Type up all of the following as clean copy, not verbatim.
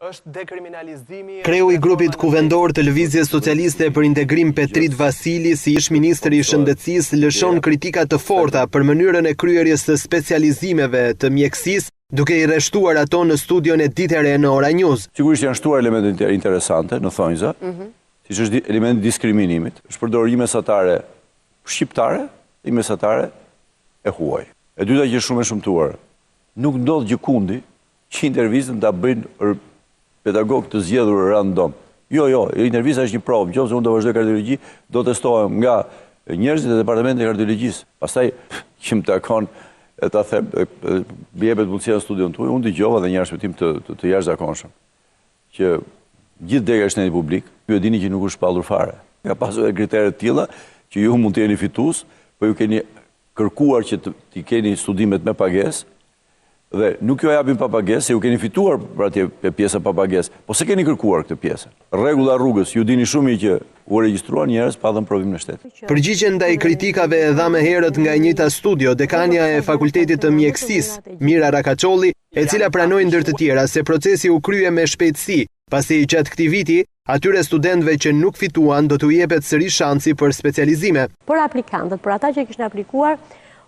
Është dekriminalizimi. Kreu i grupit kuvendor të Lëvizjes Socialiste për Integrim Petrit Vasili, si ish ministri i Shëndetësisë, lëshon kritika të forta për mënyrën e kryerjes së specializimeve të mjekësisë, duke i rreshtuar ato në studion e Ditë e Re në Ora News. Sigurisht janë shtuar elemente interesante në thonjza, siç është elementi i diskriminimit, është përdorur një mesatare shqiptare dhe një mesatare e huaj. E dyta që është shumë e shëmtuar, nuk ndodh gjikundi që intervistën ta bëjnë pedagog të zgjedhur random. Jo, intervista është një provë, nëse unë do vazhdoj kardiologji, do testohem nga njerëzit e departamentit të kardiologjisë. Pastaj që më takon e ta them, jepet mundësia në studion tuaj, unë dëgjova dhe një arshpëtim të jashtëzakonshëm, që gjithë dega e shtetit publik, ju e dini që nuk është shpallur fare. Ka pasur edhe kritere të tilla që ju mund të jeni fitues, po ju keni kërkuar që të keni studimet me pagesë, dhe nuk ju japin pa pagesë, se ju keni fituar për atje pjesa pa pagesë, po se keni kërkuar këtë pjesë. Rregulla rrugës, ju dini shumë që u regjistruan njerëz pa dhënë provim në shtet. Përgjigjen ndaj kritikave e dha më herët nga e njëjta studio dekania e Fakultetit të Mjekësisë, Mira Rakaçolli, e cila pranoi ndër të tjera se procesi u krye me shpejtësi, pasi gjatë këtij viti atyre studentëve që nuk fituan do t'u jepet sërish shansi për specializime. Por aplikantët, por ata që kishin aplikuar,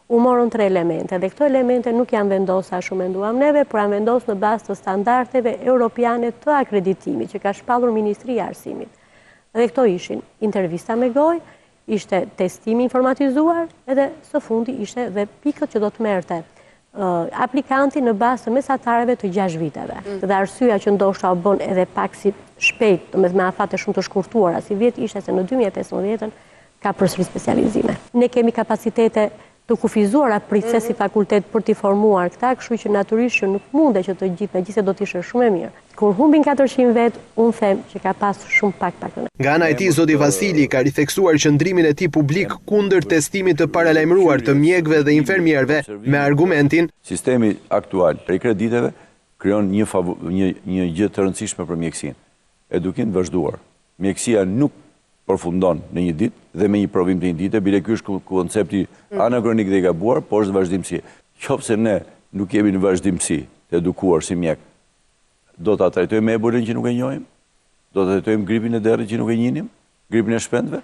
u morën 3 elemente, dhe këto elemente nuk janë vendosur ashtu menduam neve, por janë vendosur në bazë të standardeve europiane të akreditimit që ka shpallur Ministria e Arsimit. Dhe këto ishin intervista me gojë, ishte testimi informatizuar, edhe së fundi ishte dhe pikët që do të merrte aplikanti në bazë të mesatareve të 6 viteve. Dhe arsyeja që ndoshta u bën edhe pak si shpejt, me afate shumë të shkurtuara si vjet, ishte se në 2015 ka përsëri specializime. Ne kemi kapacitete të kufizuara pritse si fakultet për t'i formuar këta, kështu që natyrisht që nuk mundet që të gjithë, megjithëse do të ishte shumë e mirë. Kur humbin 400 vet, unë them që ka pas shumë pak. Nga ana e tij, zoti Vasili ka ritheksuar qëndrimin e tij publik kundër testimit të paralajmëruar të mjekëve dhe infermierëve me argumentin: sistemi aktual i krediteve krijon një gjë të rëndësishme për mjekësinë, e duke të vazhduar. Mjekësia nuk përfundon në një ditë dhe me një provim të një dite, bile ky është koncepti anakronik dhe i gabuar, por është vazhdimsi. Qofse ne nuk jemi në vazhdimsi të edukuar si mjek, do ta trajtojmë ebolën që nuk e njohim, do ta trajtojmë gripin e derrit që nuk e njinim, gripin e shpendëve,